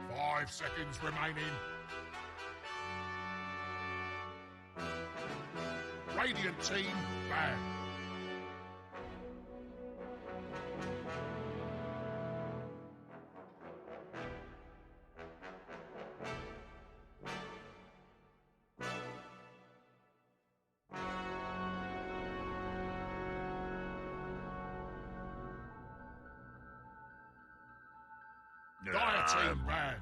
5 seconds remaining. Radiant team, ban. Dire team, ban.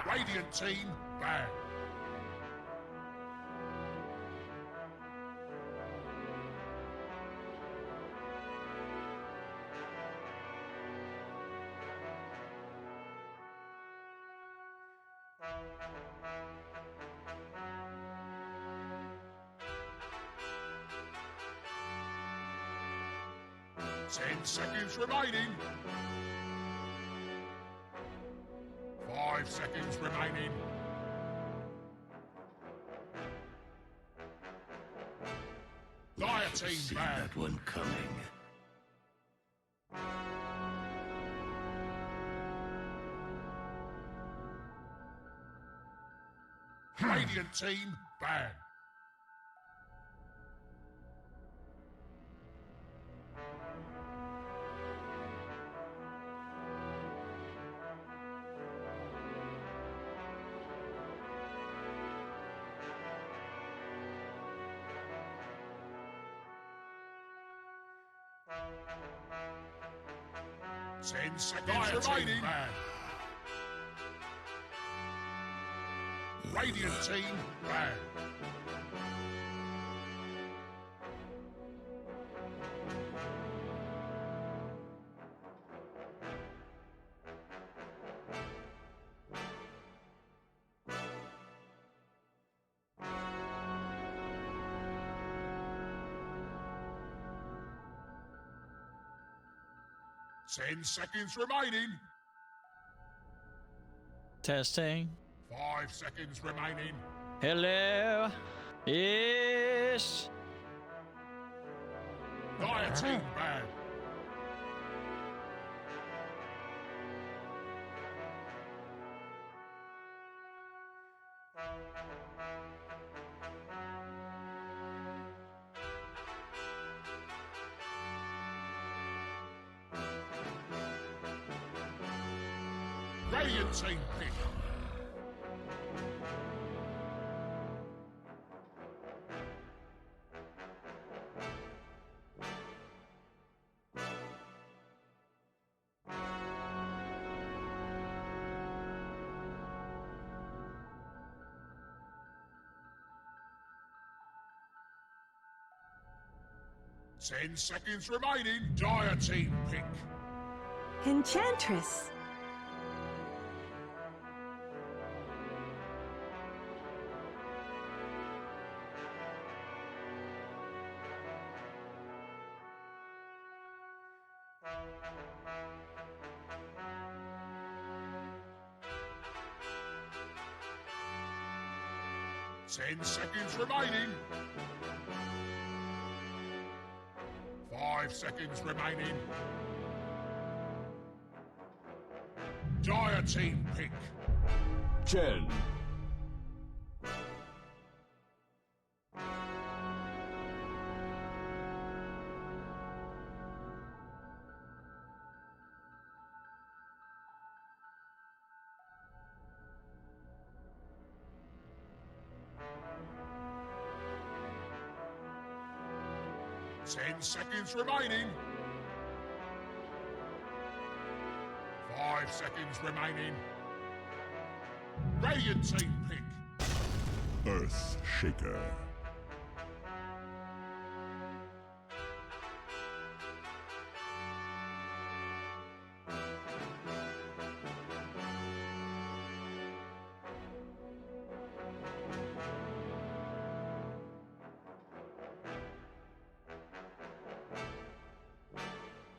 Radiant team, ban. Ten seconds remaining. 5 seconds remaining. Dire team, See ban. that one coming. Radiant team, ban. Ten seconds remaining. Radiant team, ban. Ten seconds remaining. Testing. 5 seconds remaining. Hello. Yes. Dire team, ban. Radiant team pick. Ten seconds remaining. Dire team pick. Enchantress. Ten seconds remaining. 5 seconds remaining. Dire team pick. 10, 10 seconds remaining. 5 seconds remaining. Radiant team pick. Earth Shaker.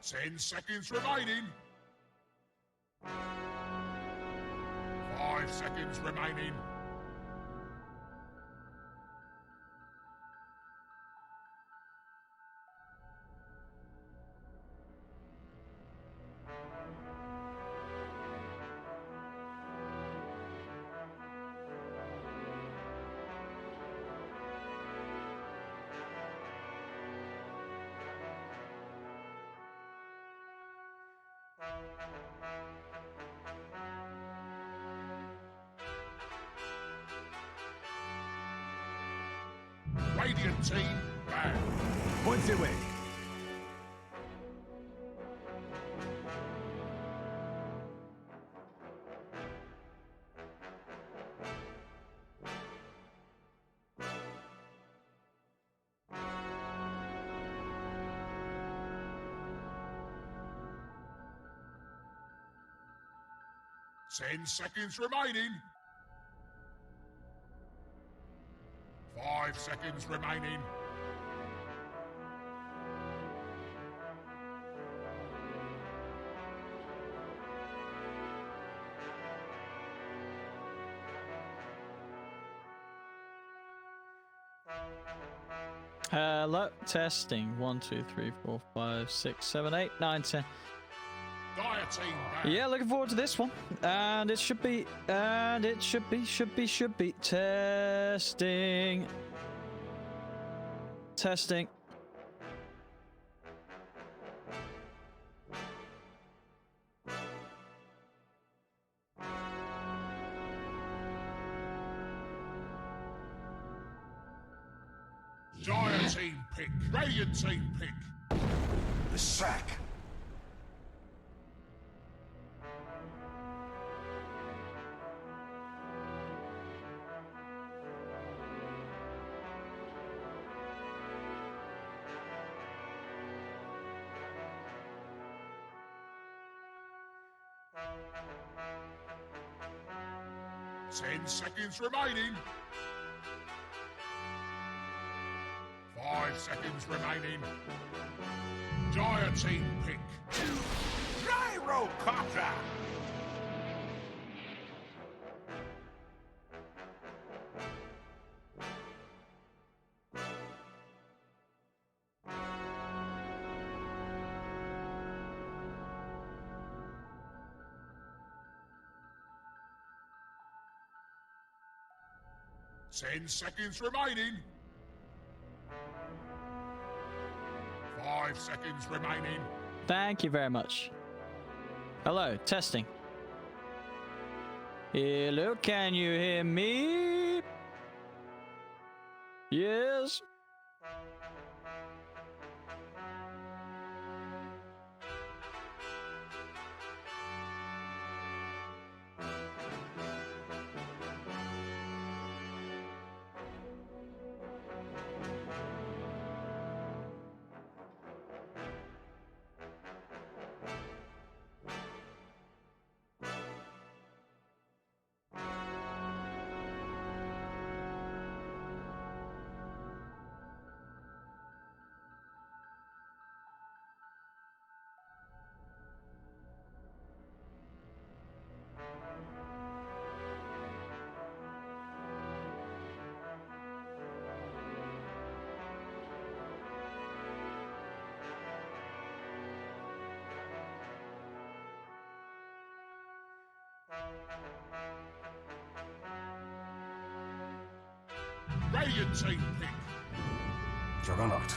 Ten seconds remaining. 5 seconds remaining. Radiant team banned. Points away. Ten seconds remaining. 5 seconds remaining. Hello, testing. 1, 2, 3, 4, 5, 6, 7, 8, 9, 10. Dire team banned. Yeah, looking forward to this one. And it should be, should be. Testing. Testing. Dire team pick. Radiant team pick. The sack. Ten seconds remaining. 5 seconds remaining. Dire team pick. Gyrocopter. Ten seconds remaining. 5 seconds remaining. Thank you very much. Hello, testing. Hello, can you hear me? Yes. Radiant team pick. Juggernaut.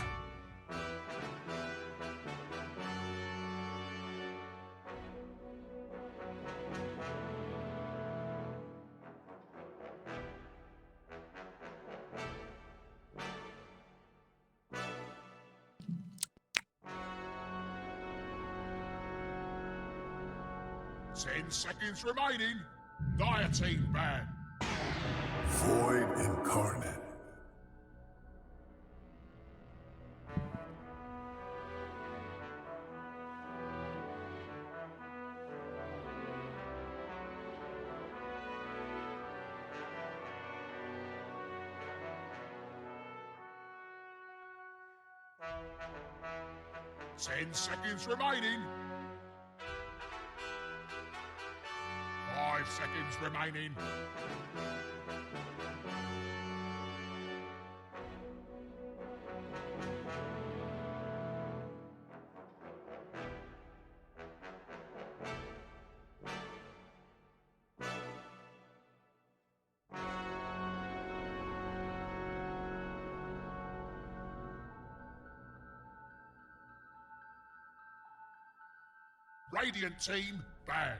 Ten seconds remaining. Dire team banned. Void incarnate. Ten seconds remaining. 5 seconds remaining. Radiant team, ban.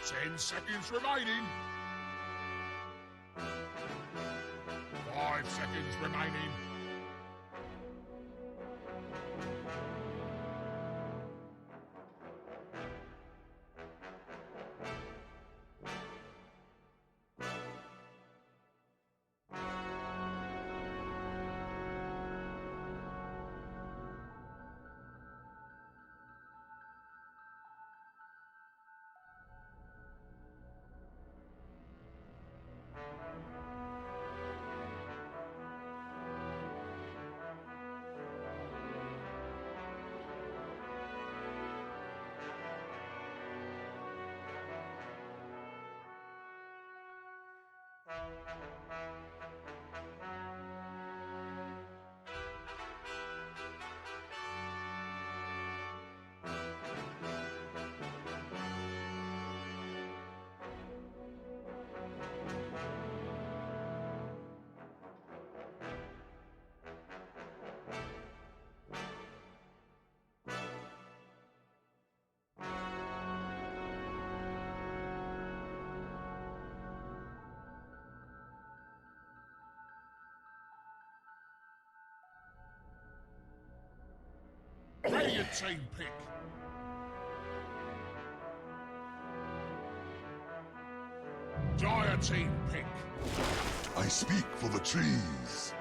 Ten seconds remaining. 5 seconds remaining. Radiant team pick. Dire team pick. I speak for the trees.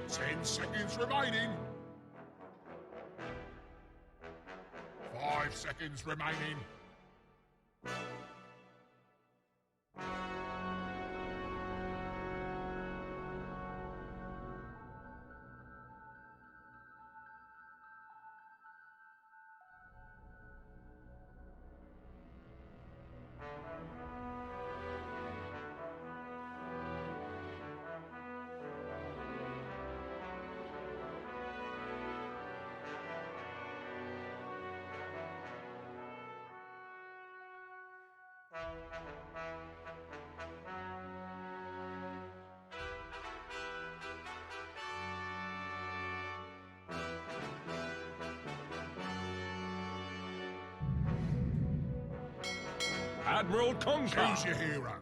Ten seconds remaining. 5 seconds remaining. Admiral Conquer. Choose your hero.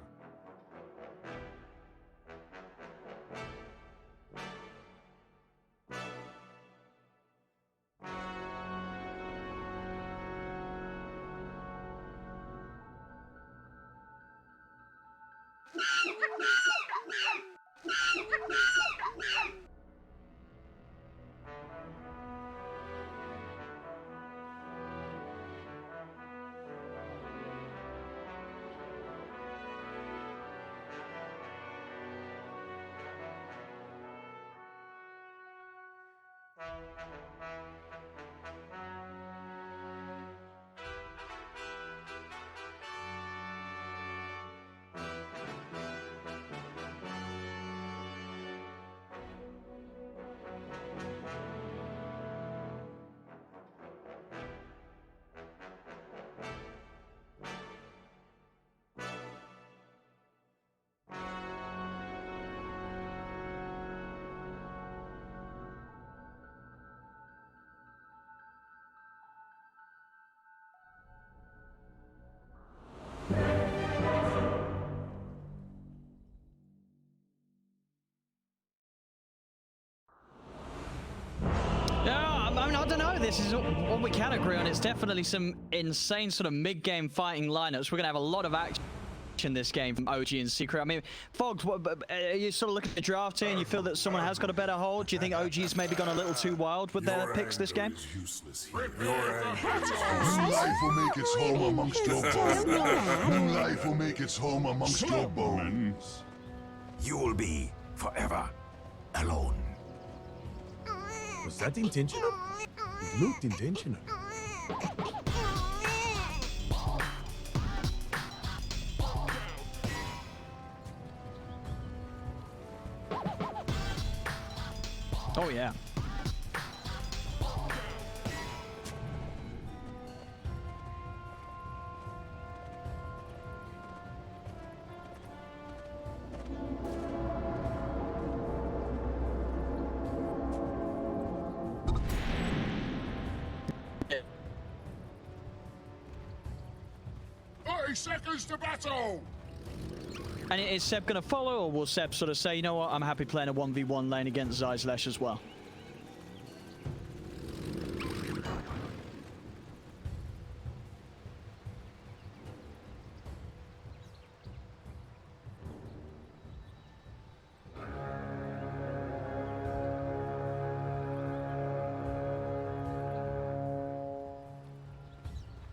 I mean, I don't know. This is what we can agree on. It's definitely some insane sort of mid-game fighting lineups. We're going to have a lot of action in this game from OG and Secret. I mean, Fogs, are you sort of looking at the draft here and you feel that someone has got a better hold? Do you think OG's maybe gone a little too wild with their picks this game? New life will make its home amongst your bones. New life will make its home amongst your bones. You will be forever alone. Was that intentional? It looked intentional. Oh, yeah. Seconds to battle! And is Seb going to follow, or will Seb sort of say, you know what, I'm happy playing a 1v1 lane against Zizlesh as well?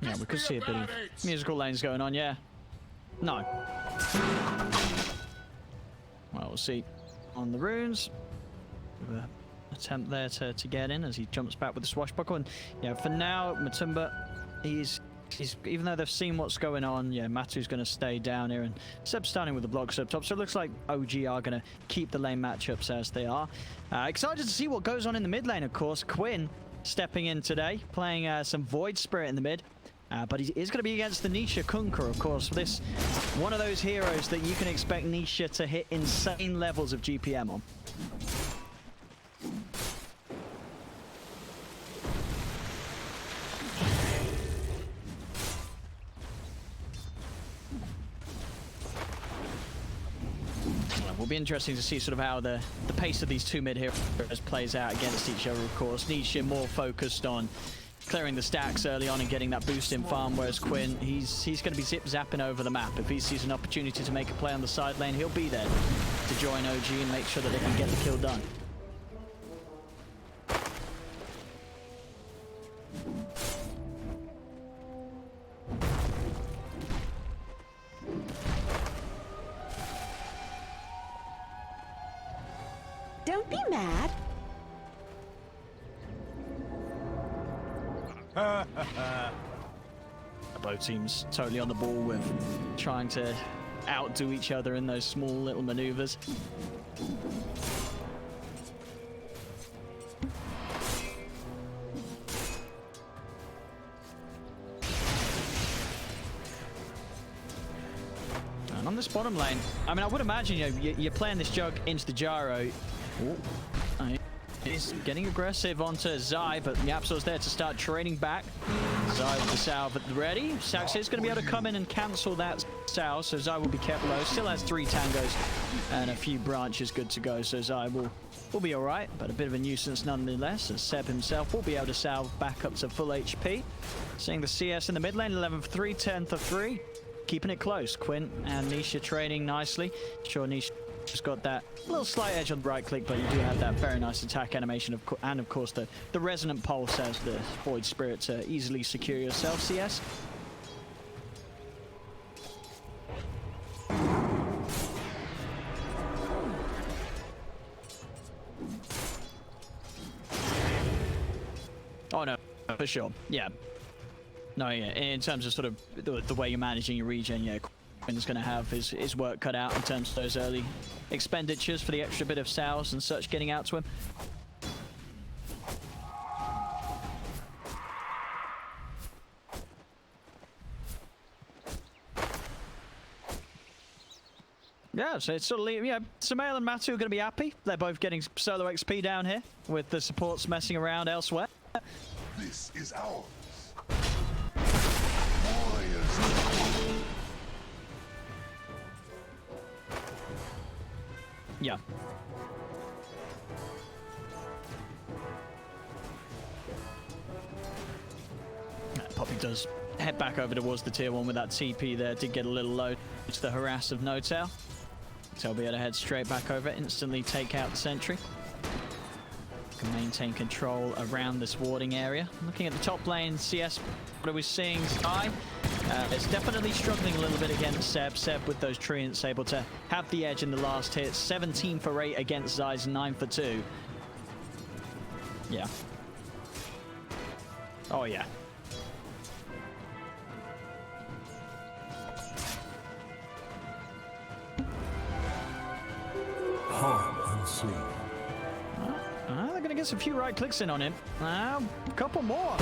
Yeah, we could see a bit of musical lanes going on, yeah. No. Well, we'll see on the runes. Attempt there to get in as he jumps back with the swashbuckle. And yeah, for now, Matumba, he's even though they've seen what's going on, yeah, Matu's going to stay down here, and Seb's starting with the blocks up top. So it looks like OG are going to keep the lane matchups as they are. Excited to see what goes on in the mid lane, of course. Quinn stepping in today, playing some Void Spirit in the mid. But he is going to be against the Nisha Kunkka, of course. This one of those heroes that you can expect Nisha to hit insane levels of GPM on. Will be interesting to see sort of how the pace of these two mid heroes plays out against each other, of course. Nisha more focused on clearing the stacks early on and getting that boost in farm, whereas Quinn, he's going to be zip-zapping over the map. If he sees an opportunity to make a play on the side lane, he'll be there to join OG and make sure that they can get the kill done. Don't be mad. Both teams totally on the ball with trying to outdo each other in those small little maneuvers. And on this bottom lane, I mean, I would imagine, you know, you're playing this jug into the gyro. Ooh. He's getting aggressive onto Zai, but Yapsor's there to start trading back. Zai with the salve at the ready. Sax is going to be able to come in and cancel that salve, so Zai will be kept low. Still has 3 tangos and a few branches good to go, so Zai will be all right, but a bit of a nuisance nonetheless, as Seb himself will be able to salve back up to full HP. Seeing the CS in the mid lane, 11 for 3, 10 for 3. Keeping it close. Quinn and Nisha trading nicely. Sure, Nisha just got that little slight edge on the right click, but you do have that very nice attack animation, and of course the resonant pulse as the Void Spirit to easily secure yourself, CS. Oh no, for sure, yeah. No, yeah, in terms of sort of the way you're managing your regen, yeah, Quinn's going to have his work cut out in terms of those early expenditures for the extra bit of salves and such getting out to him. Yeah, so it's sort of, yeah, Sumail and Matu are going to be happy. They're both getting solo XP down here with the supports messing around elsewhere. This is ours. Warriors. Yeah. Poppy does head back over towards the tier 1 with that TP there. Did get a little low It's the harass of No Tail. They'll be able to head straight back over, instantly take out the sentry. Can maintain control around this warding area. Looking at the top lane, CS, what are we seeing? Sky is definitely struggling a little bit against Seb. Seb with those treants able to have the edge in the last hit. 17 for 8 against Zai's 9 for 2. Yeah. Oh yeah. Harm unseen. They're going to get a few right clicks in on him. A couple more.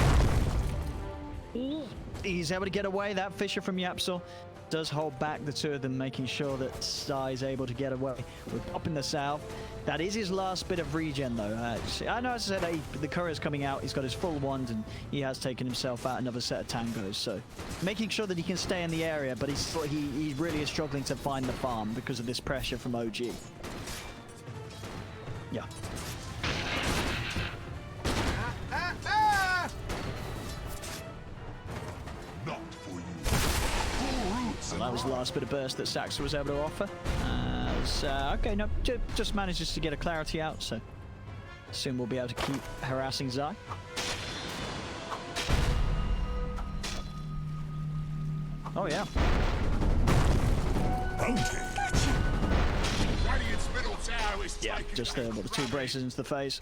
He's able to get away. That Fisher from Yapsel does hold back the two of them, making sure that Sai is able to get away. We're popping the south. That is his last bit of regen, though. I know I said the courier's coming out. He's got his full wand, and he has taken himself out another set of tangos. So making sure that he can stay in the area, but he really is struggling to find the farm because of this pressure from OG. Yeah. Not for you. Full roots Well, that was the last bit of burst that Saxa was able to offer. Okay, no, just manages to get a clarity out, so soon we'll be able to keep harassing Zai. Oh, yeah. Radiant's middle tower is Yeah, taken just back. the two braces into the face.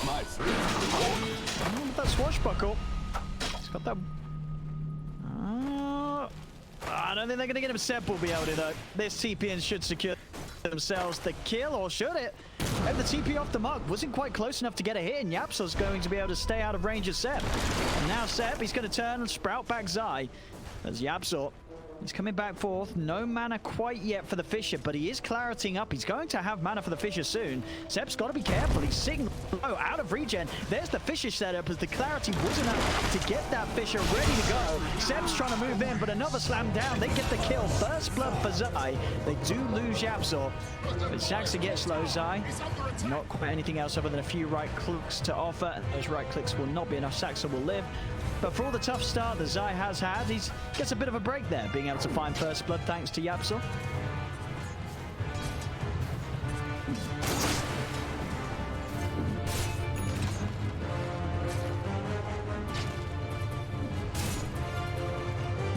Oh, with that swashbuckle. He's got that... I don't think they're going to get him. Seb will be able to, though. This TPN should secure themselves the kill, or should it? And the TP off the mark wasn't quite close enough to get a hit, and Yapsel's going to be able to stay out of range of Seb. And now Seb, he's going to turn and sprout back Zai. As Yapsel, he's coming back forth. No mana quite yet for the Fisher, but he is claritying up. He's going to have mana for the Fisher soon. Seb's got to be careful. He's sitting low, out of regen. There's the Fisher setup as the clarity wasn't enough to get that Fisher ready to go. Seb's trying to move in, but another slam down. They get the kill. First blood for Zai. They do lose Yapsel, but Saxa gets slow. Zai, not quite anything else other than a few right clicks to offer. Those right clicks will not be enough. Saxa will live. But for all the tough start that Zai has had, he gets a bit of a break there, being able to find first blood thanks to Yapsel.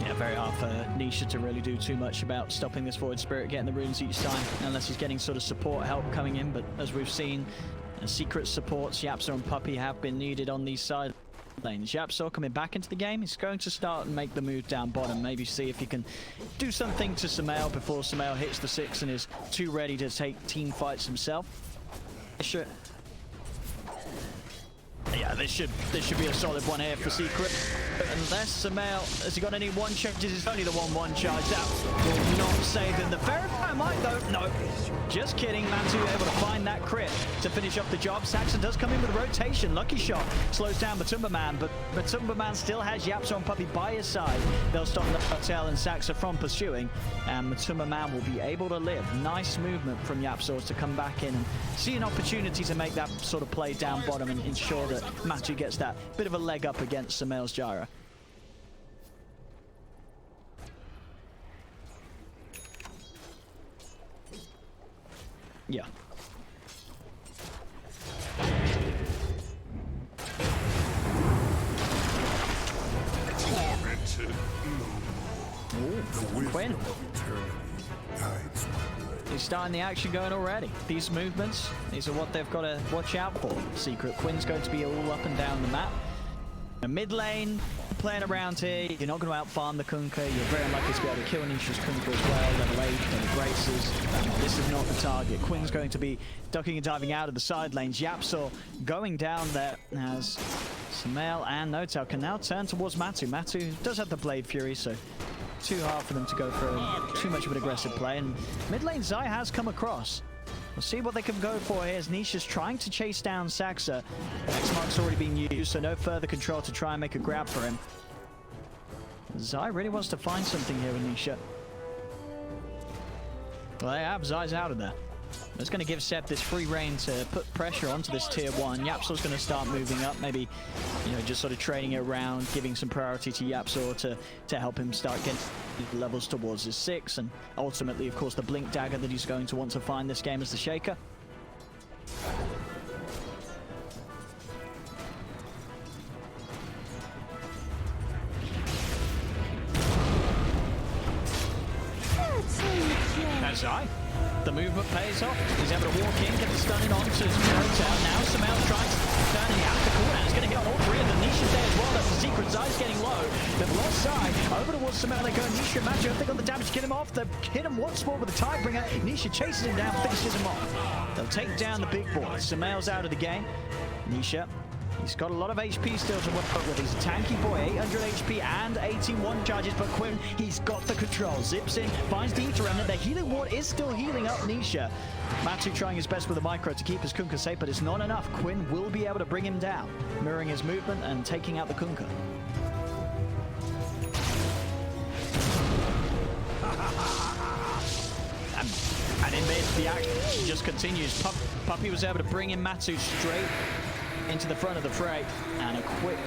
Yeah, very hard for Nisha to really do too much about stopping this Void Spirit getting the runes each time, unless he's getting sort of support help coming in. But as we've seen, secret supports, Yapsel and Puppey have been needed on these sides. Yapsel coming back into the game. He's going to start and make the move down bottom. Maybe see if he can do something to Sumail before Sumail hits the 6 and is too ready to take team fights himself. Yeah, this should be a solid one here for Secret. Unless Sumail, has he got any one charges? It's only the 1-1 charge. That will not save him. The Verify might though. No, just kidding. Matu able to find that crit to finish off the job. Saxon does come in with a rotation. Lucky shot slows down Matumba Man, but Matumba Man still has Yapsel and Puppey by his side. They'll stop Tail and Saxa from pursuing, and Matumba Man will be able to live. Nice movement from Yapsel to come back in and see an opportunity to make that sort of play down bottom and ensure that Matu gets that bit of a leg up against Sumail's Gyro. Yeah. tormented. Ooh, Quinn. Guides my blade. He's starting the action going already. These movements, these are what they've got to watch out for. Secret Quinn's going to be all up and down the map. A mid lane, playing around here, you're not going to out-farm the Kunkka. You're very unlikely to be able to kill Nisha's Kunkka as well. Level 8, level braces. This is not the target. Quinn's going to be ducking and diving out of the side lanes. Yapsel going down there as Sumail and Notel can now turn towards Matu. Matu does have the Blade Fury, so too hard for them to go for too much of an aggressive play. And mid lane Zai has come across. We'll see what they can go for here as Nisha's trying to chase down Saxa. X-Mark's already been used, so no further control to try and make a grab for him. Zai really wants to find something here with Nisha. Well, they have. Zai's out of there. It's going to give Seb this free reign to put pressure onto this tier 1. Yapsor's going to start moving up, maybe, you know, just sort of trading it around, giving some priority to Yapsor to help him start getting levels towards his 6, and ultimately, of course, the Blink Dagger that he's going to want to find this game as the Shaker. That's right. The movement pays off. He's able to walk in, get the stun in onto his throat out. Now Samel's trying to turn in out the corner. It's going to hit on all three of them. Nisha's there as well. That's the secret. Zai's getting low. They've lost Zai. Over towards Samel. They go. Nisha and Matthew. They got the damage to get him off. They've hit him once more with the Tidebringer. Nisha chases him down, finishes him off. They'll take down the big boy. Samel's out of the game. Nisha, he's got a lot of HP still to work with. He's a tanky boy, 800 HP and 81 charges, but Quinn, he's got the control. Zips in, finds the Ether Remnant. The healing ward is still healing up Nisha. Matsu trying his best with the micro to keep his Kunkka safe, but it's not enough. Quinn will be able to bring him down, mirroring his movement and taking out the Kunkka. And in mid, the action just continues. Puppy was able to bring in Matsu straight into the front of the fray, and a quick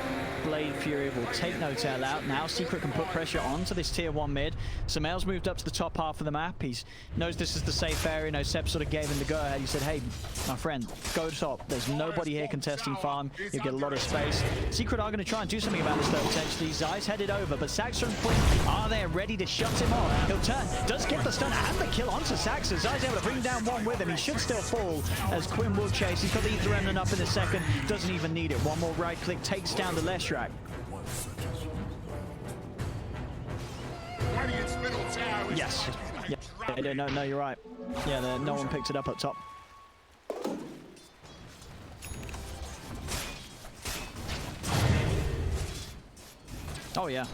Blade Fury will take No Tail out. Now Secret can put pressure onto this tier 1 mid. Samel's moved up to the top half of the map. He knows this is the safe area. No, Seb sort of gave him the go-ahead. He said, hey, my friend, go top. There's nobody here contesting farm. You'll get a lot of space. Secret are going to try and do something about this though, potentially. Zai's headed over, but Saxa and Quinn are there ready to shut him off. He'll turn, does get the stun and the kill onto Saxa. Zai's able to bring down one with him. He should still fall as Quinn will chase. He's got the Ether Remnant up in a second. Doesn't even need it. One more right click takes down the Leshrac. Yes. Yeah, no, you're right. Yeah, no one picked it up top. Oh, yeah.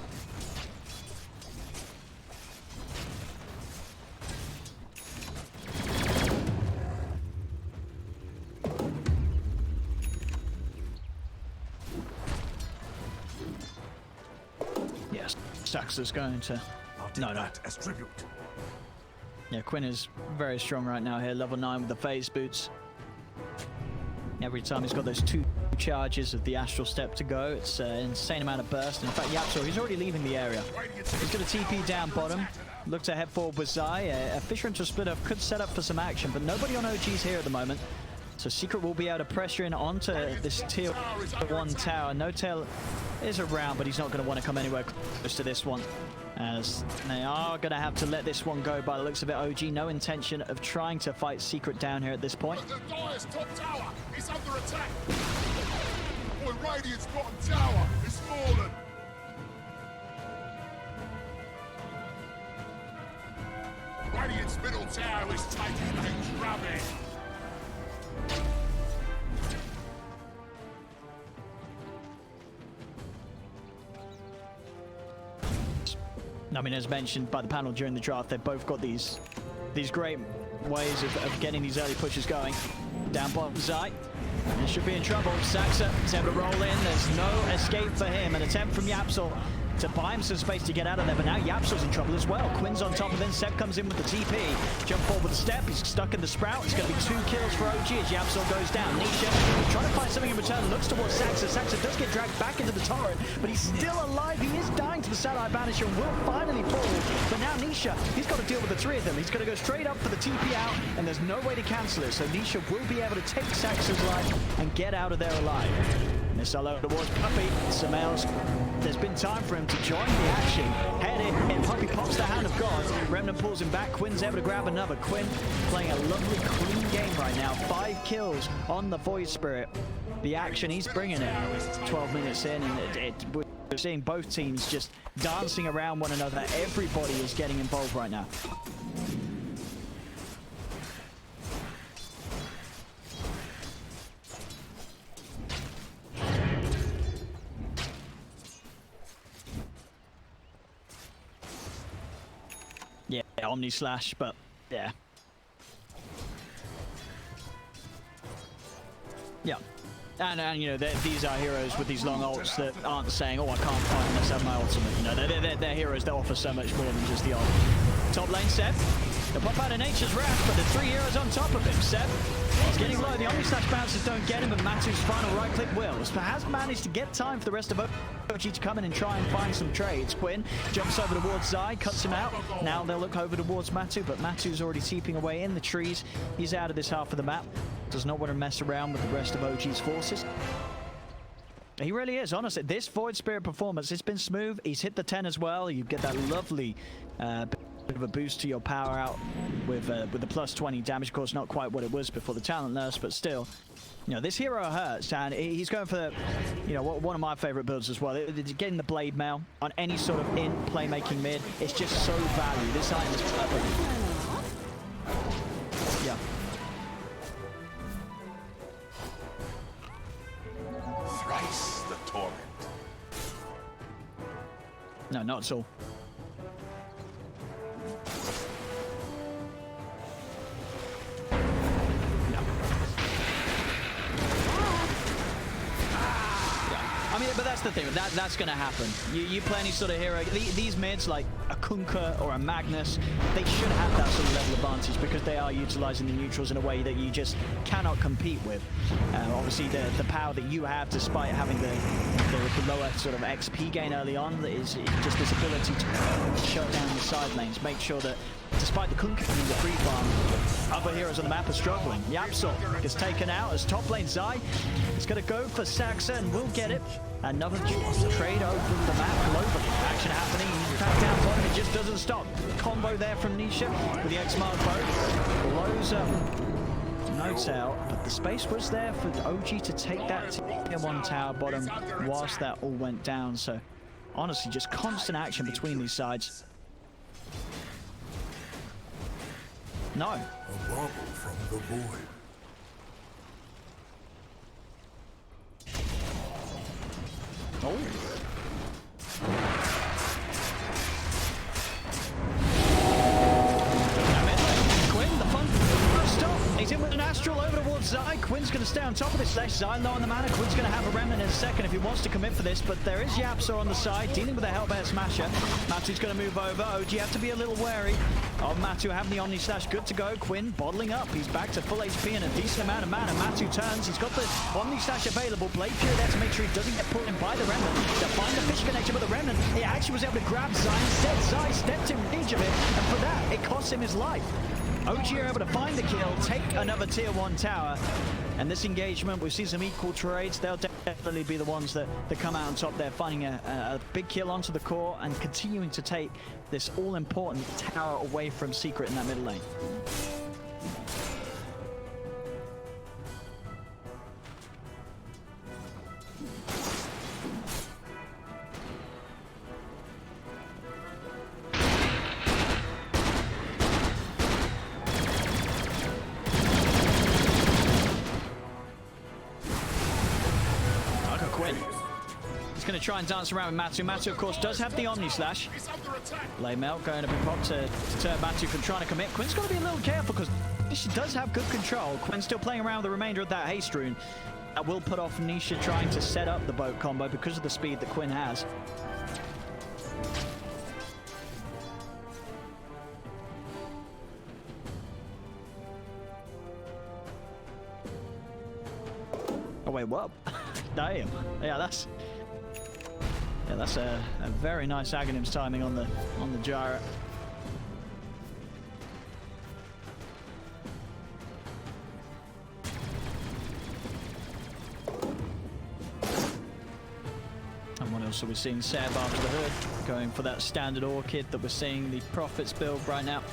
Yes, Saxa's going to... No. As tribute. Yeah, Quinn is very strong right now here, level 9 with the phase boots. Every time he's got those 2 charges of the Astral Step to go, it's an insane amount of burst. In fact, Yapsor, he's already leaving the area. He's going to TP down bottom, look to head forward with Zai. A Fisher into a split up could set up for some action, but nobody on OG's here at the moment. So Secret will be able to pressure in onto this tier 1 tower. No Tail is around, but he's not going to want to come anywhere close to this one, as they are going to have to let this one go by the looks of it. OG, no intention of trying to fight Secret down here at this point. The Dire's top tower is under attack. Boy, Radiant's bottom tower is fallen. Radiant's middle tower is taking a drubbing. I mean, as mentioned by the panel during the draft, they've both got these great ways of getting these early pushes going. Down bottom, Zai. He should be in trouble. Saxa is able to roll in. There's no escape for him. An attempt from Yapsor to buy him some space to get out of there, but now Yapsor's in trouble as well. Quinn's on top of him. Seb comes in with the TP. Jump forward with a step. He's stuck in the sprout. It's going to be 2 kills for OG as Yapsor goes down. Nisha trying to find something in return. Looks towards Saxa. Saxa does get dragged back into the torrent, but he's still alive. He is dying to the Satellite Banisher and will finally fall. But now Nisha, he's got to deal with the 3 of them. He's going to go straight up for the TP out, and there's no way to cancel it. So Nisha will be able to take Saxa's life and get out of there alive. Missile over towards Puppy. Samel's. There's been time for him to join the action. Head in. Puppy pops the Hand of God. Remnant pulls him back. Quinn's able to grab another. Quinn playing a lovely, clean game right now. 5 kills on the Void Spirit. The action, he's bringing it. 12 minutes in, and we're seeing both teams just dancing around one another. Everybody is getting involved right now. Yeah, Omni Slash, but yeah. Yeah. And you know, these are heroes with these long ults that aren't saying, oh, I can't fight unless I have my ultimate. You know, they're heroes that offer so much more than just the ult. Top lane, Seb. They'll pop out of Nature's Wrath, but the 3 heroes on top of him. Seb, he's getting low. The Omni-Slash bounces don't get him, but Matu's final right-click will. Has managed to get time for the rest of OG to come in and try and find some trades. Quinn jumps over towards Zai, cuts him out. Now they'll look over towards Matu, but Matu's already seeping away in the trees. He's out of this half of the map. Does not want to mess around with the rest of OG's forces. He really is, honestly. This Void Spirit performance, it's been smooth. He's hit the 10 as well. You get that lovely bit of a boost to your power out with the plus 20 damage. Of course, not quite what it was before the talent nurse, but still. You know, this hero hurts, and he's going for, you know, one of my favorite builds as well. Getting the Blade Mail on any sort of playmaking mid, it's just so value. This item is perfect. Yeah. Thrice the torment. No, not at all. I mean, but that's the thing. That's going to happen. You play any sort of hero. These mids, like a Kunkka or a Magnus, they should have that sort of level advantage because they are utilizing the neutrals in a way that you just cannot compete with. Obviously, the power that you have, despite having the lower sort of XP gain early on, is just this ability to shut down the side lanes. Make sure that, despite the Kunkka and the free farm, other heroes on the map are struggling. Yapsol gets taken out as top lane Zai. He's going to go for Saxa and will get it. Another trade over the map globally. Action happening. Back down bottom. It just doesn't stop. Combo there from Nisha with the X-Mark bow. Blows up. No tail, but the space was there for OG to take that tier 1 tower bottom whilst that all went down. So honestly, just constant action between these sides. No. A bubble from the void. Oh. Quinn, the fun stop. He's in with an Astral over towards Zai. Quinn's going to stay on top of this slash. Zai low on the mana. Quinn's going to have a remnant in a second if he wants to commit for this, but there is Yapsa on the side, dealing with a Hellbear Smasher. Matu's going to move over. OG have to be a little wary of Matu having the Omni Slash. Good to go. Quinn bottling up. He's back to full HP and a decent amount of mana. Matu turns. He's got the Omni Slash available. Blade Fury there to make sure he doesn't get pulled in by the remnant. To find the fish connection with the remnant, he actually was able to grab Zai. Instead, Zai stepped in range of it, and for that, it cost him his life. OG are able to find the kill, take another tier 1 tower, and this engagement, we've seen some equal trades. They'll definitely be the ones that come out on top there, finding a big kill onto the core and continuing to take this all-important tower away from Secret in that middle lane. Going to try and dance around with Matu. Matu, of course, does have the Omni Slash. Lay Melt going to be popped to deter Matu from trying to commit. Quinn's got to be a little careful because she does have good control. Quinn's still playing around with the remainder of that haste rune. That will put off Nisha trying to set up the boat combo because of the speed that Quinn has. Oh, wait, what? Damn. Yeah, that's a very nice Aghanim's timing on the gyro. And what else are we seeing? Seb after the hood, going for that standard Orchid that we're seeing the Prophets build right now.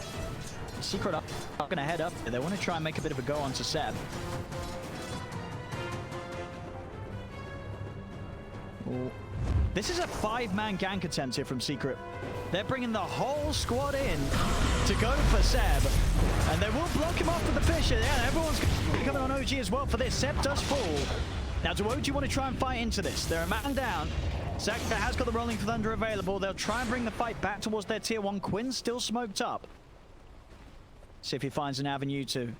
Secret up, going to head up. They want to try and make a bit of a go onto Seb. Oh. This is a 5-man gank attempt here from Secret. They're bringing the whole squad in to go for Seb. And they will block him off with the Fisher. Yeah, everyone's coming on OG as well for this. Seb does fall. Now, do OG want to try and fight into this? They're a man down. Zaka has got the Rolling Thunder available. They'll try and bring the fight back towards their tier 1. Quinn's still smoked up. See if he finds an avenue to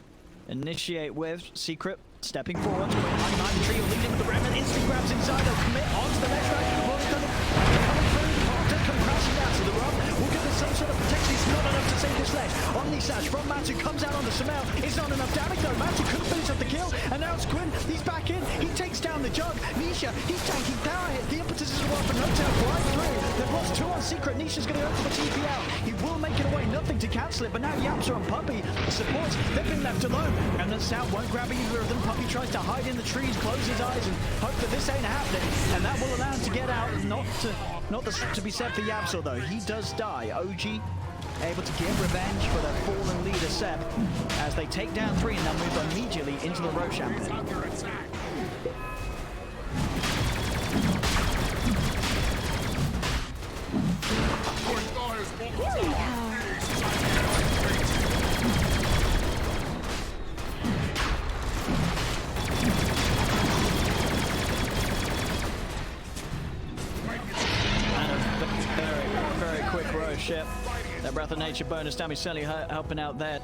initiate with. Secret stepping forward. Quinn hiding behind the tree. He'll lead in with the remnant. Instant grabs inside. They'll commit onto the left track. Coming through. Come crashing down to the rock. We'll get the some sort of protection. It's not enough to save his leg. Omni Slash from Matu comes out on the Samel. It's not enough damage though. Matu couldn't finish up the kill. And now it's Quinn. He's back in. He takes down the Jug. Nisha, he's tanking power hit. The impetus is well for no tail right through. They've lost 2 on Secret. Nisha's going to go for the TP out. He will make it away. Nothing to cancel it. But now Yapsa and Puppy supports. They've been left alone. And the South won't grab either of them. Puppy tries to hide in the trees, close his eyes, and hope that this ain't happening. And that will allow him to get out. Not to be set for Yapsa though. He does die. OG able to get revenge for their fallen leader Seb as they take down 3 and they'll move immediately into the Roshan. He's under attack. Point Dyer's bottom Here we tower go. is taken. And a very quick Rosh. Yep. That Breath of Nature bonus, Damiseli helping out there.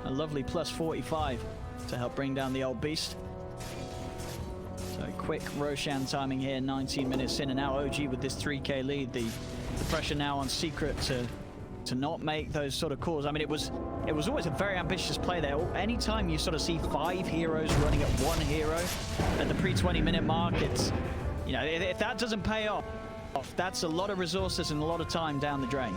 A lovely plus 45 to help bring down the old beast. So quick Roshan timing here, 19 minutes in, and now OG with this 3k lead. The pressure now on Secret to not make those sort of calls. I mean, it was always a very ambitious play there. Anytime you sort of see 5 heroes running at 1 hero at the pre-20 minute mark, it's, you know, if that doesn't pay off, that's a lot of resources and a lot of time down the drain.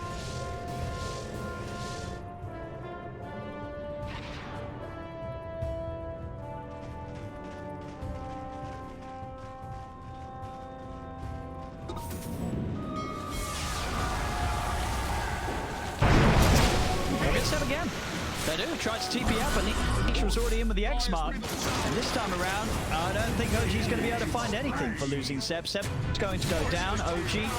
Again. They do, tried to TP up, and Nisha was already in with the X mark. And this time around, I don't think OG's going to be able to find anything for losing Seb. Seb's going to go down. OG,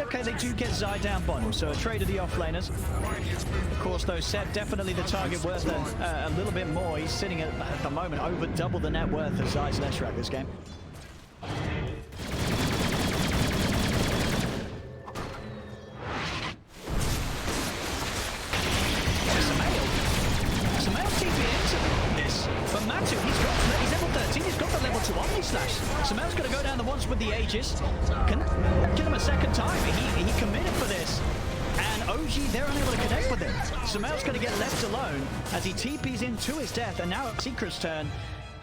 okay, they do get Zai down bottom, so a trade of the offlaners. Of course, though, Seb definitely the target worth a little bit more. He's sitting at the moment over double the net worth of Zai's Leshrac this game. He's level 13, he's got the level 2 Omni Slash. Samel's going to go down the ones with the Aegis. Can kill him a second time. He committed for this. And OG, they're unable to connect with him. Samel's going to get left alone as he TPs into his death. And now it's Secret's turn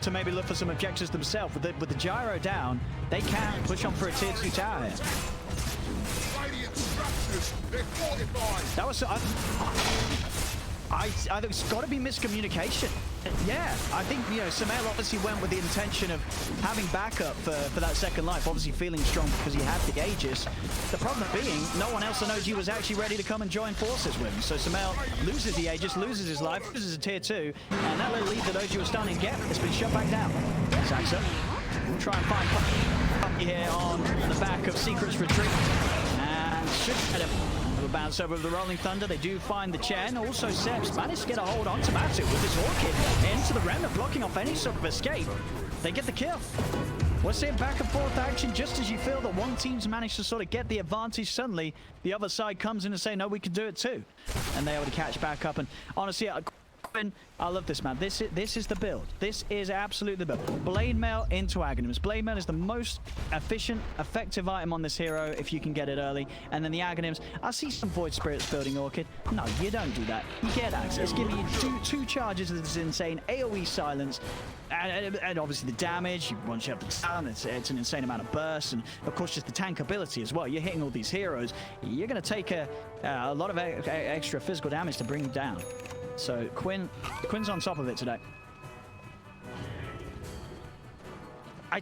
to maybe look for some objectives themselves. With the gyro down, they can push on for a tier 2 tower here. Radiant structures, they're fortified. That was... I think it's got to be miscommunication. Yeah, I think, you know, Samel obviously went with the intention of having backup for that second life, obviously feeling strong because he had the Aegis. The problem being, no one else on OG was actually ready to come and join forces with him. So Samel loses the Aegis, loses his life, loses a tier 2, and that little lead that OG was starting to get has been shut back down. Saxa will try and find Puppy here on the back of Secret's retreat. And should get him. Bounce over the Rolling Thunder. They do find the Chen. Also, Seb's managed to get a hold on to Matu with his Orchid into the Remnant, blocking off any sort of escape. They get the kill. We're seeing back and forth action just as you feel that one team's managed to sort of get the advantage. Suddenly, the other side comes in and say, no, we can do it too. And they're able to catch back up. And honestly, I love this, man. This is the build. This is absolutely the build. Blade Mail into Aghanims. Blade Mail is the most efficient, effective item on this hero if you can get it early. And then the Aghanims. I see some Void Spirits building Orchid. No, you don't do that. You get access. It's giving you two charges of this insane AoE silence. And obviously the damage, once you have the stun, it's an insane amount of burst. And of course just the tank ability as well. You're hitting all these heroes. You're going to take a lot of extra physical damage to bring them down. So Quinn's on top of it today. I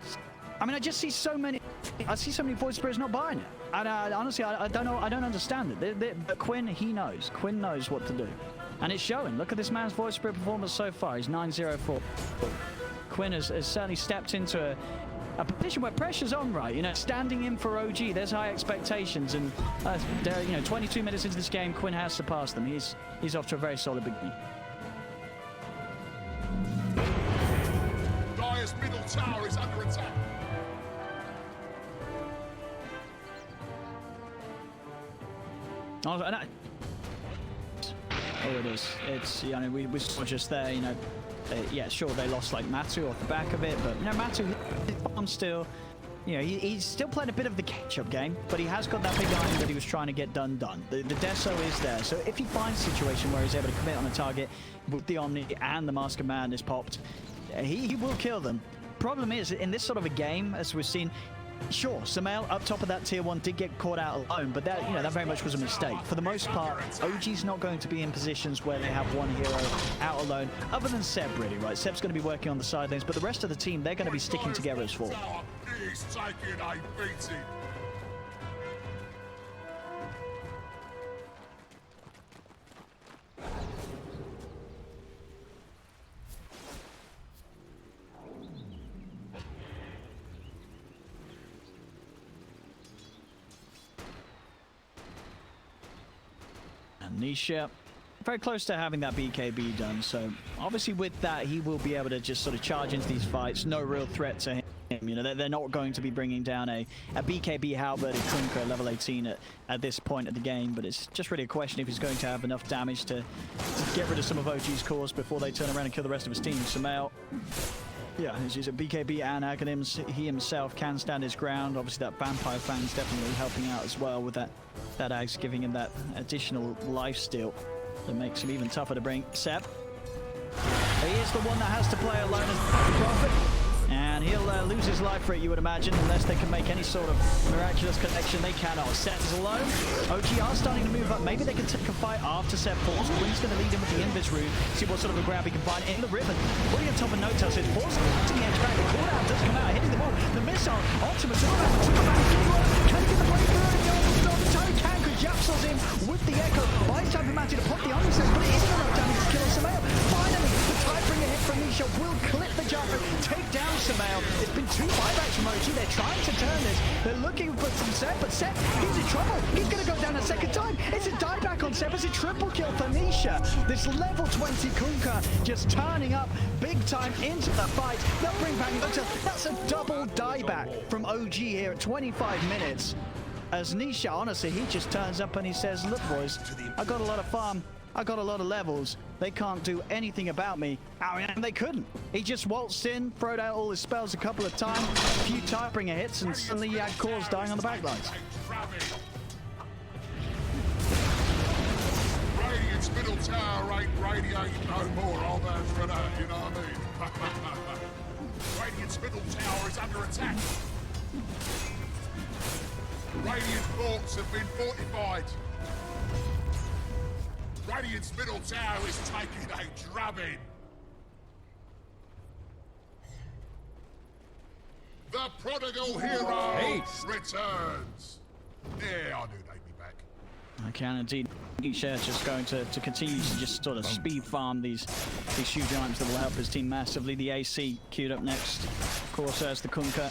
mean, I just see so many. I see so many Void Spirits not buying it. And honestly, I don't know. I don't understand it. But Quinn, he knows. Quinn knows what to do, and it's showing. Look at this man's Void Spirit performance so far. He's 904. Quinn has certainly stepped into a position where pressure's on, right? You know, standing in for OG, there's high expectations, and you know, 22 minutes into this game, Quinn has surpassed them. He's off to a very solid beginning. Dyer's middle tower is under attack. Oh, it is. It's, you know, we saw just there, you know. Yeah, sure, they lost like Matu off the back of it, but you know, Matu hit bomb still. you know, he's still playing a bit of the catch-up game, but he has got that big iron that he was trying to get done. The Deso is there, so if he finds a situation where he's able to commit on a target with the Omni and the Mask of Madness popped, he will kill them. Problem is, in this sort of a game, as we've seen, sure, Samael up top of that tier 1 did get caught out alone, but that, you know, that very much was a mistake. For the most part, OG's not going to be in positions where they have one hero out alone, other than Seb, really, right? Seb's going to be working on the side lanes, but the rest of the team, they're going to be sticking together as four. He's taking a beating. Nisha, very close to having that BKB done, so obviously with that he will be able to just sort of charge into these fights. No real threat to him. You know, they're not going to be bringing down a BKB halberd Kunkka level 18 at this point of the game, but it's just really a question if he's going to have enough damage to get rid of some of OG's cores before they turn around and kill the rest of his team. Samael, yeah, he's a BKB and Aghanim's. He himself can stand his ground. Obviously that Vampire Fang's definitely helping out as well with that Axe, giving him that additional lifesteal that makes him even tougher to bring. Seb, he is the one that has to play alone as Prophet, and he'll lose his life for it, you would imagine, unless they can make any sort of miraculous connection. They cannot. Seb is alone. OG are starting to move up. Maybe they can take a fight after Seb falls. Quinn's going to lead him with the Invis Rune, see what sort of a grab he can find in the ribbon. Putting on top of No-Tail, says forced to the edge back. The cooldown does come out, hitting the wall. The missile onto Matura. Can he get the breakthrough? Can, because Yapsel's in with the Echo. Buys time for Matty to pop the Omniscience, but it isn't enough damage to kill Samael. Finally, the Tidebringer hit from Nisha will clip the jumper, take down Samael. It's been 2 buybacks from OG. They're trying to turn this. They're looking for some Seb, but Seb, he's in trouble. He's going to go down a second time. It's a dieback on Seb. It's a triple kill for Nisha. This level 20 Kunkka just turning up big time into the fight. They'll bring back No-Tail. That's a double dieback from OG here at 25 minutes. As Nisha, honestly, he just turns up and he says, look boys, I got a lot of farm, I got a lot of levels, they can't do anything about me. And they couldn't. He just waltzed in, throwed out all his spells a couple of times, a few Tidebringer hits, and suddenly he had cores dying on the backlines. Radiant's middle tower ain't radiating no more, old man for that, you know what I mean? Radiant's middle tower is under attack. Radiant forts have been fortified. Radiant's middle tower is taking a drubbing. The prodigal hero returns. Yeah, I knew they'd be back. I can indeed. Nisha just going to continue to just sort of speed farm these huge items that will help his team massively. The AC queued up next. Of course, there's the Kunkka.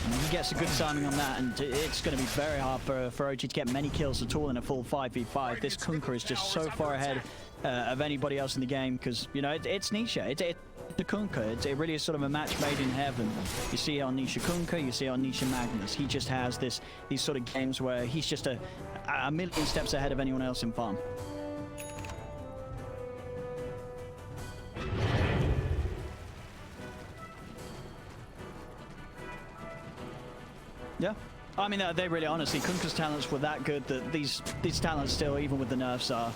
And he gets a good timing on that, and it's going to be very hard for OG to get many kills at all in a full 5v5. This Kunkka is just so far ahead of anybody else in the game because, you know, it's Nisha. It's the Kunkka. It really is sort of a match made in heaven. You see it on Nisha Kunkka, you see it on Nisha Magnus. He just has these sort of games where he's just a million steps ahead of anyone else in farm. Yeah. I mean, they really, honestly, Kunkka's talents were that good that these talents still, even with the nerfs, I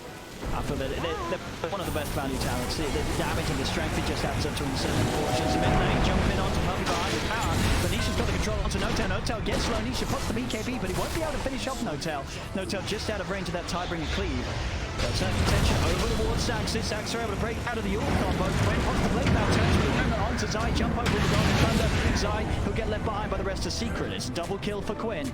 feel that they're one of the best value talents. The damage and the strength, it just adds up to insane fortunes. Mid lane, jumping in onto Puppy behind his power, but Nisha's got the control onto No-Tail. No-Tail gets slow, Nisha pops the BKB, but he won't be able to finish off No-Tail. No-Tail just out of range of that Tidebringer cleave. But certain tension over towards Saxes. Saxes are able to break out of the York combo. When pops the blade now, turns with the movement onto Zai. Jump over with the Golden Thunder. Zai, he'll get left behind by the rest of Secret. It's a double kill for Quinn.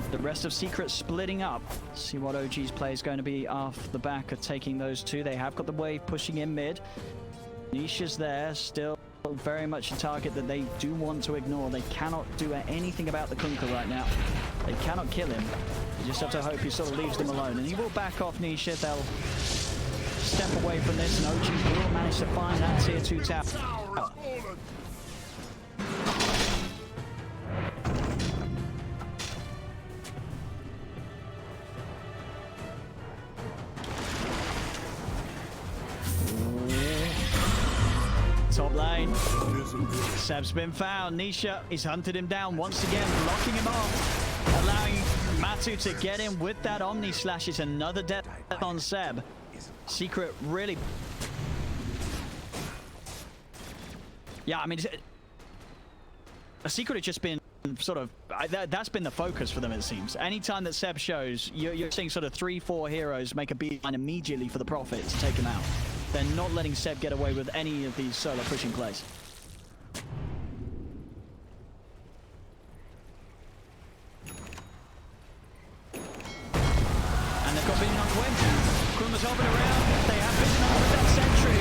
The rest of Secret splitting up. See what OG's play is going to be off the back of taking those two. They have got the wave pushing in mid. Nisha's there, still very much a target that they do want to ignore. They cannot do anything about the Kunkka right now. They cannot kill him. You just have to hope he sort of leaves them alone. And he will back off Nisha. They'll step away from this, and OG will manage to find that tier 2 tower. Top top lane. Seb's been found. Nisha, he's hunted him down once again, blocking him off, allowing Matu to get in with that Omni Slash. It's another death on Seb. Secret really... Yeah, I mean, a Secret had just been sort of... that's been the focus for them, it seems. Anytime that Seb shows, you're seeing sort of 3-4 heroes make a beeline immediately for the Prophet to take him out. They're not letting Seb get away with any of these solo pushing plays. And they've got Vision on Quinn. Quinn was hopping around. They have Vision on with that sentry.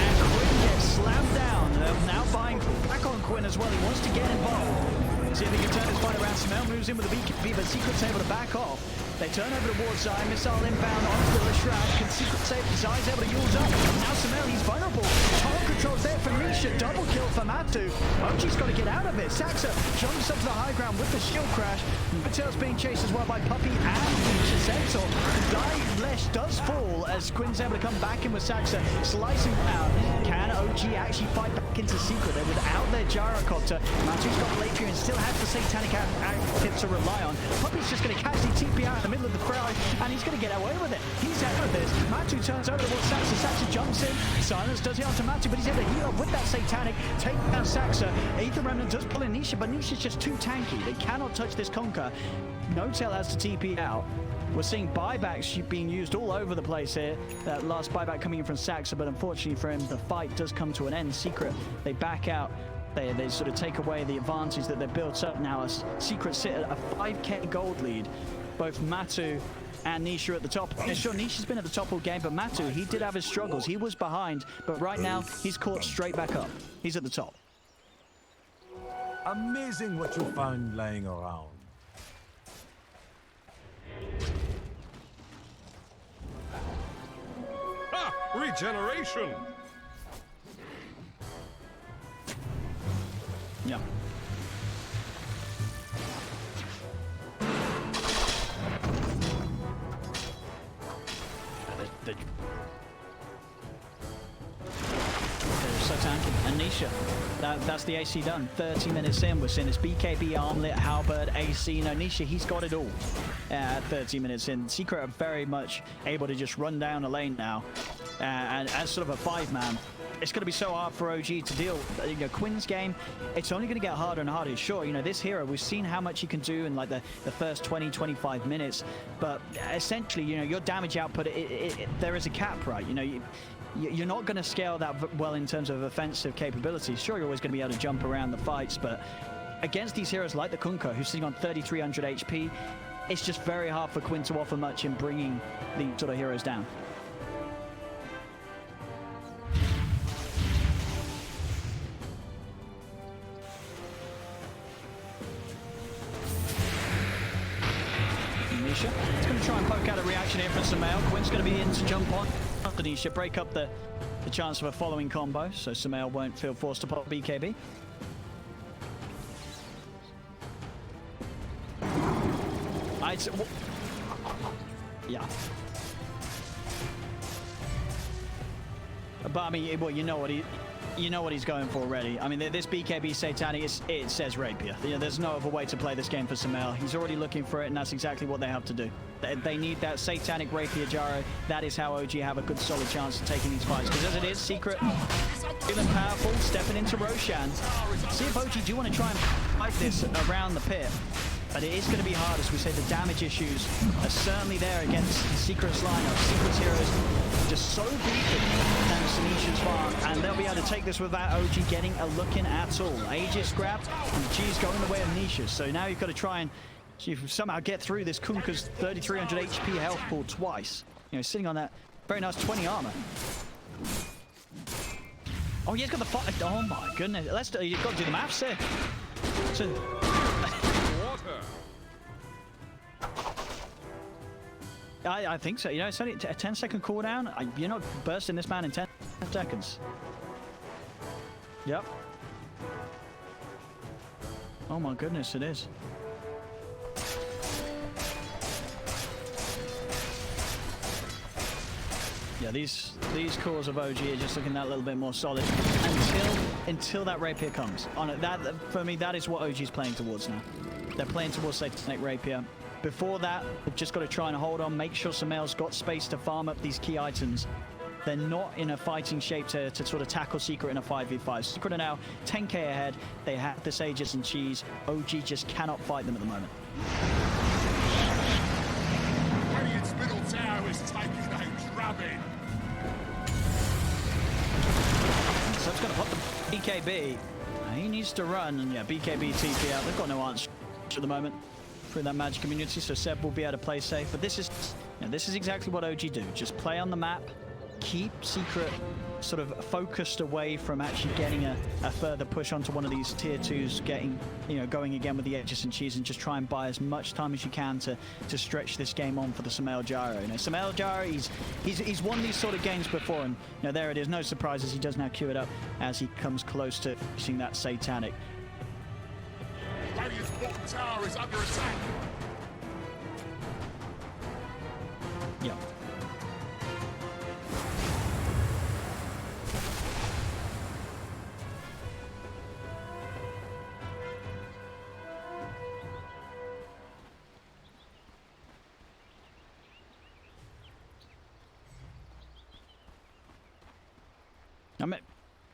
And Quinn gets slammed down. They're now buying back on Quinn as well. He wants to get involved. See if he can turn his fight around. Samel moves in with the BKB, but Secret's able to back off. They turn over towards Zai, missile inbound onto the Shroud. Can Secret save? Zai's able to use up. Now Samel, he's vulnerable. Top controls there for Nisha. Double kill for Matu. OG's got to get out of it. Saxa jumps up to the high ground with the shield crash. Patel's being chased as well by Puppy and Nisha Sentinel. Die Lesh does fall as Quinn's able to come back in with Saxa, slicing out. Can OG actually fight back into Secret? They're without their gyrocopter. Matu's got Lapierre and still has the Satanic active to rely on. Puppy's just going to casually TP out in the middle of the fray, and he's going to get away with it. He's out of this. Matu turns over towards Saxa. Saxa jumps in. Silence does it onto Matu, but he's able to heal up with that Satanic. Take down Saxa. Aether Remnant does pull in Nisha, but Nisha's just too tanky. They cannot touch this Conquer. No Tail has to TP out. We're seeing buybacks being used all over the place here. That last buyback coming in from Saxa, but unfortunately for him, the fight does come to an end. Secret, they back out. They sort of take away the advantage that they've built up now as Secret sit at a 5k gold lead. Both Matu and Nisha at the top. Yeah, sure, Nisha's been at the top all game, but Matu, he did have his struggles. He was behind, but right now, he's caught straight back up. He's at the top. Amazing what you found lying around. Ha! Regeneration! Yeah. They're so tanky. And Nisha, that's the AC done. 30 minutes in, we're seeing this BKB, Armlet, Halberd, AC. No, Nisha, he's got it all at 30 minutes in. Secret are very much able to just run down a lane now. And as sort of a 5-man, it's going to be so hard for OG to deal. You know, Quinn's game, it's only going to get harder and harder. Sure, you know, this hero, we've seen how much he can do in like the first 20-25 minutes, but essentially, you know, your damage output, there is a cap, right? You know, you're not going to scale that well in terms of offensive capabilities. Sure, you're always going to be able to jump around the fights, but against these heroes like the Kunkka, who's sitting on 3,300 HP, it's just very hard for Quinn to offer much in bringing the sort of heroes down. Nisha, it's going to try and poke out a reaction here from Samel. Quinn's going to be in to jump on after Nisha, break up the chance of a following combo, so Samel won't feel forced to pop BKB. Yeah. But I mean, well, you know what he's going for already. I mean, this BKB Satanic, it says Rapier. You know, there's no other way to play this game for Samel. He's already looking for it, and that's exactly what they have to do. They need that Satanic Rapier Gyro. That is how OG have a good, solid chance of taking these fights. Because as it is, Secret, feeling powerful, stepping into Roshan. See if OG do want to try and fight this around the pit. But it is going to be hard, as we say, the damage issues are certainly there against Secret's lineup. Secret's heroes just so beaten than Sinisha's farm, and they'll be able to take this without OG getting a look in at all. Aegis grabbed, and G's going the way of Nisha. So now you've got to try and somehow get through this Kunkka's 3,300 HP health pool twice. You know, sitting on that very nice 20 armor. Oh, he's got the fight. Oh my goodness. You've got to do the maths here. So, I think so. You know, it's only a 10-second cooldown. You're not bursting this man in 10 seconds. Yep. Oh my goodness, it is. Yeah, these cores of OG are just looking that little bit more solid until that rapier comes. On it, that for me, that is what OG's playing towards now. They're playing towards Satanic Rapier. Before that, they've just got to try and hold on, make sure Sumail's got space to farm up these key items. They're not in a fighting shape to sort of tackle Secret in a 5v5. Secret are now 10k ahead. They have the Sages and Cheese. OG just cannot fight them at the moment. Radiant's middle tower is taking a drubbing. So it's going to pop the BKB. He needs to run, and yeah, BKB TP out. They've got no answer at the moment through that magic community, so Seb will be able to play safe. But this is exactly what OG do. Just play on the map, keep Secret sort of focused away from actually getting a further push onto one of these tier 2s, getting, you know, going again with the Aegis and Cheese, and just try and buy as much time as you can to stretch this game on for the Sumail Gyro. You know, Sumail Gyro, he's won these sort of games before, and you know, there it is. No surprises, he does now queue it up as he comes close to facing that Satanic. Radiant's bottom tower is under attack. Yeah.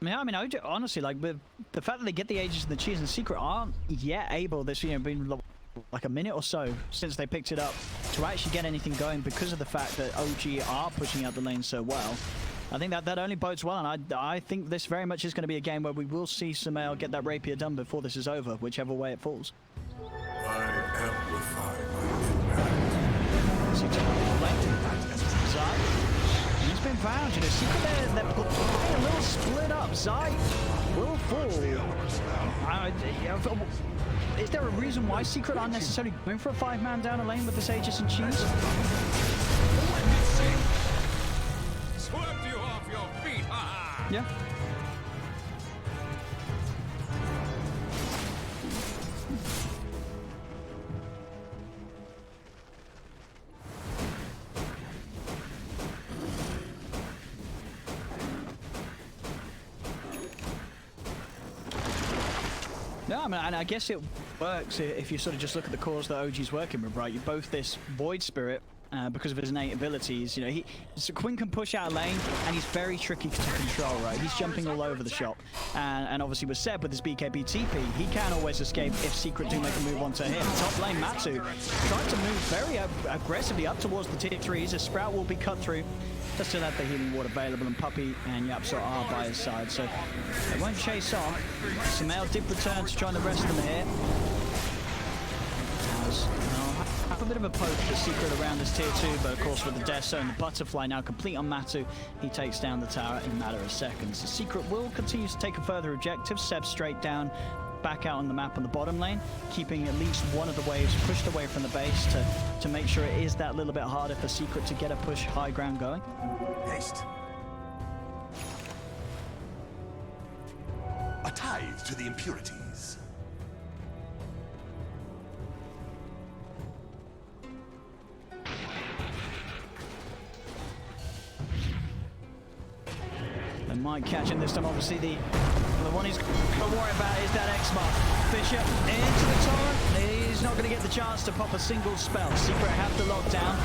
I mean, OG, honestly, like, with the fact that they get the Aegis and the Cheese and Secret aren't yet able, this, you know, been like a minute or so since they picked it up, to actually get anything going because of the fact that OG are pushing out the lane so well. I think that only bodes well, and I think this very much is going to be a game where we will see Sumail get that rapier done before this is over, whichever way it falls. I amplify my impact. Zai, he's been found. You know, Secret they're playing a little split up. Zai will fall. Is there a reason why Secret aren't necessarily going for a 5-man down a lane with this Aegis and Cheese? Swept you off your feet, ha! Yeah. No, I mean, and I guess it works if you sort of just look at the cores that OG's working with, right? You're both this Void Spirit, because of his innate abilities. You know, so Quinn can push out a lane, and he's very tricky to control, right? He's jumping all over the shop. And obviously with Seb, with his BKB TP, he can always escape if Secret do make a move onto him. Top lane, Matsu trying to move very aggressively up towards the tier 3s. A Sprout will be cut through. Does still have the healing ward available, and Puppey and Yapso are by his side, so they won't chase on. Sumail did return to try the rest of them here. Have a bit of a poke for Secret around this tier 2, but of course with the Death Zone, the Butterfly now complete on Matu, he takes down the tower in a matter of seconds. The Secret will continue to take a further objective. Seb straight down, back out on the map on the bottom lane, keeping at least one of the waves pushed away from the base to make sure it is that little bit harder for Secret to get a push high ground going. Haste. A tithe to the impurities. They might catch him this time. Obviously, the one he's got to worry about is that X-Mark. Bishop into the torrent. He's not going to get the chance to pop a single spell. Secret have to lock down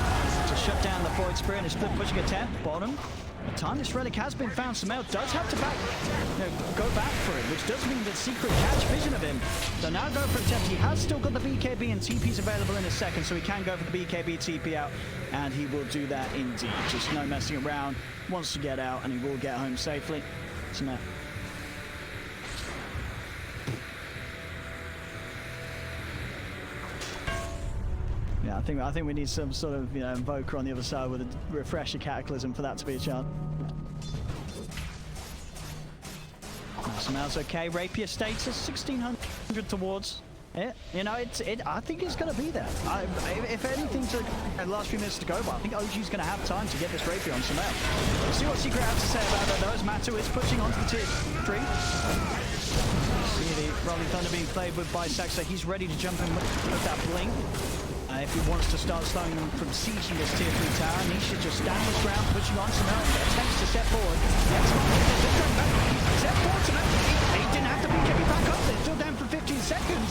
to shut down the Void Spirit. And it's split pushing attempt. Bottom. The time this relic has been found. Sumail does have to go back for it, which does mean that Secret catch vision of him. So now go for attempt. He has still got the BKB and TP's available in a second, so he can go for the BKB TP out, and he will do that indeed. Just no messing around. Wants to get out, and he will get home safely. Sumail. Yeah, I think we need some sort of, you know, invoker on the other side with a refresher cataclysm for that to be a chance. Sumail's okay. Rapier status 1600 towards it. You know, I think it's going to be there. If anything, to the last few minutes to go by, I think OG's going to have time to get this rapier on Sumail. We'll see what Secret has to say about that, though, as Matu is pushing onto the tier 3. See the Rolling Thunder being played with by Saxo. He's ready to jump in with that blink. if he wants to start slowing them from sieging this tier 3 tower. Nisha just standing his ground, pushing on Samel, attempts to step forward. Step forward, Samel. He didn't have to be getting back up there, still down for 15 seconds.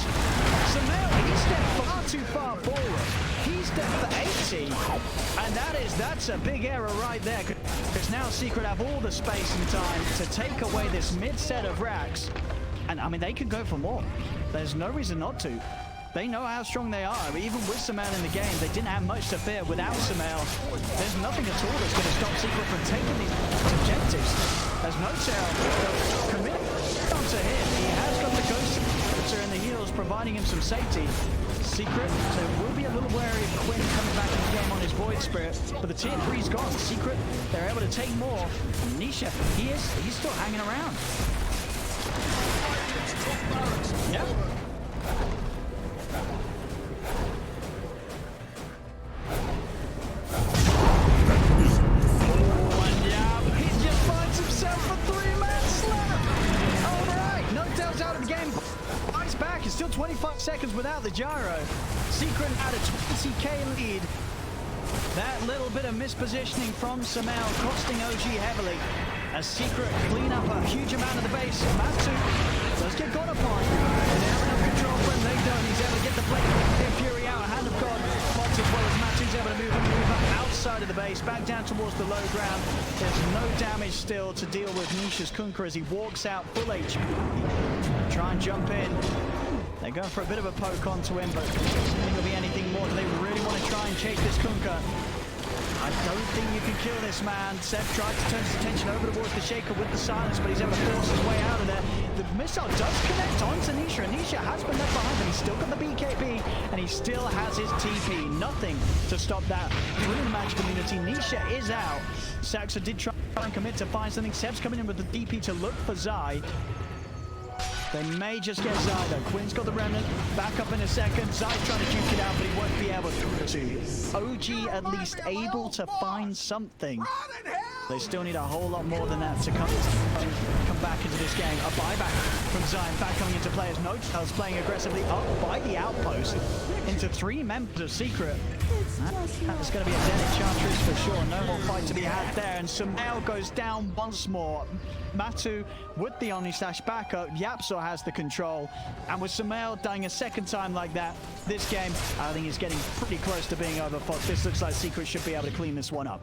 Samel, he stepped far too far forward. He stepped for 80, and that's a big error right there, because now Secret have all the space and time to take away this mid set of racks. And I mean, they could go for more. There's no reason not to. They know how strong they are. Even with Samel in the game, they didn't have much to fear. Without Samel, there's nothing at all that's going to stop Secret from taking these objectives. There's no tail. Commit onto him. He has got the ghost in the heels, providing him some safety. Secret, so will be a little wary of Quinn coming back in the game on his Void Spirit, but the tier 3's gone. Secret, they're able to take more. Nisha, he's still hanging around. Yep. He just finds himself a 3-man slam. All right, no tails out of the game. Fights back. It's still 25 seconds without the gyro. Secret at a 20k lead. That little bit of mispositioning from Samel costing OG heavily. As Secret clean up a huge amount of the base. Matsu does get got upon. They have enough control when they don't. He's able to get the Blade Fury out. Hand of God. Spots as well as Matsu's able to move up outside of the base, back down towards the low ground. There's no damage still to deal with Nisha's Kunkka as he walks out full HP. Try and jump in. They're going for a bit of a poke onto him, but I don't think there'll be anything more. Do they really want to try and chase this Kunkka? I don't think you can kill this man. Seb tried to turn his attention over towards the Shaker with the silence, but he's able to force his way out of there. The missile does connect onto Nisha, and Nisha has been left behind, but he's still got the BKB, and he still has his TP. Nothing to stop that through the match community. Nisha is out. Saxa did try and commit to find something. Seb's coming in with the DP to look for Zai. They may just get Zai though. Quinn's got the remnant. Back up in a second. Zai's trying to duke it out, but he won't be able to. OG at least able to find something. They still need a whole lot more than that to come back into this game. A buyback from Zai. In fact, coming into play as Notel's playing aggressively up by the outpost into 3 members of Secret. That's going to be a dead Enchantress for sure. No more fight to be had there. And Samel goes down once more. Matu with the Omnislash backup. Yapsor has the control. And with Samel dying a second time like that, this game, I think, is getting pretty close to being over. Fox. This looks like Secret should be able to clean this one up.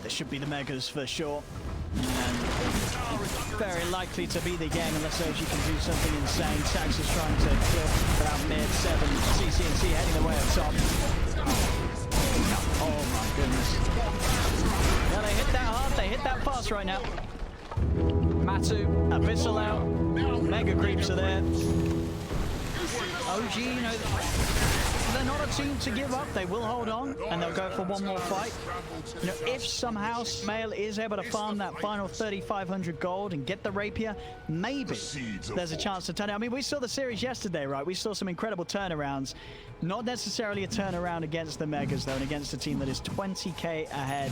Should be the Megas for sure. And very likely to be the game unless OG can do something insane. Sax is trying to clear around mid 7. CCNC heading the way up top. Oh my goodness. Yeah, they hit that hard, they hit that fast right now. Matu, Abyssal out. Mega creeps are there. OG, you know, they're not a team to give up. They will hold on, and they'll go for one more fight. You know, if somehow Smale is able to farm that final 3,500 gold and get the rapier, maybe there's a chance to turn it. I mean, we saw the series yesterday, right? We saw some incredible turnarounds. Not necessarily a turnaround against the Megas, though, and against a team that is 20k ahead,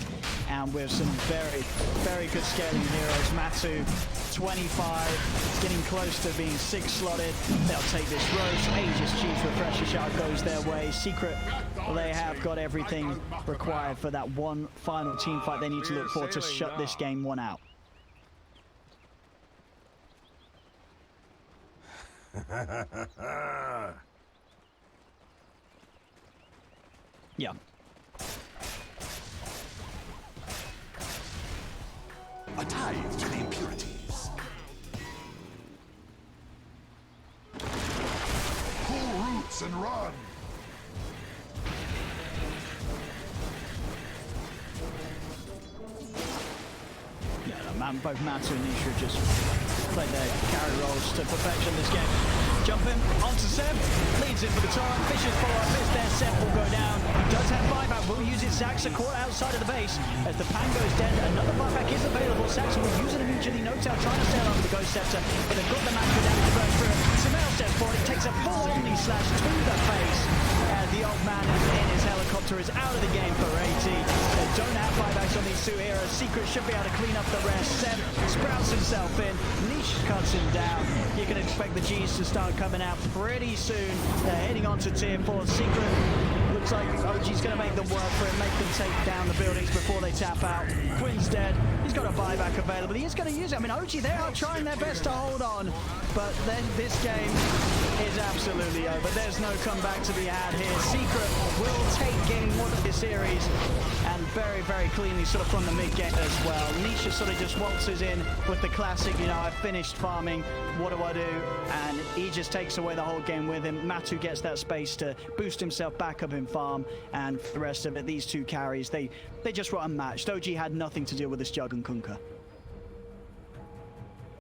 and with some very, very good scaling heroes. Matsu, 25, getting close to being 6-slotted. They'll take this Roche. Aegis Chief Refresher Shot goes their way. Secret, well, they have got everything required for that one final team fight they need to look for to shut this game one out. Yeah. A tithe to the impurities. Pull roots and run. Yeah, both Matu and Nisha just played their carry roles to perfection this game. Jumping onto Seb, leads in for the torrent. Vicious follow-up, missed there. Seb will go down. He does have buyback, will use it. Saxa caught outside of the base as the Pan goes dead. Another buyback is available. Saxa will use it immediately. No tail trying to sail over the Ghost Scepter, but they've got the match for damage. It's a full Omni slash to the face. The old man in his helicopter is out of the game for 80. They don't have buybacks on these two heroes. Secret should be able to clean up the rest. Seb sprouts himself in. Niche cuts him down. You can expect the G's to start coming out pretty soon. They're heading on to tier 4. Secret looks like OG's going to make them work for it, make them take down the buildings before they tap out. Quinn's dead. He's got a buyback available. He is going to use it. I mean, OG, they are trying their best to hold on, but then this game is absolutely over. There's no comeback to be had here. Secret will take game 1 of the series, and very, very cleanly sort of from the mid game as well. Nisha sort of just waltzes in with the classic, you know, I've finished farming, what do I do? And he just takes away the whole game with him. Matu gets that space to boost himself back up in farm, and for the rest of it, these two carries, they just were unmatched. OG had nothing to do with this Jug and Kunkka.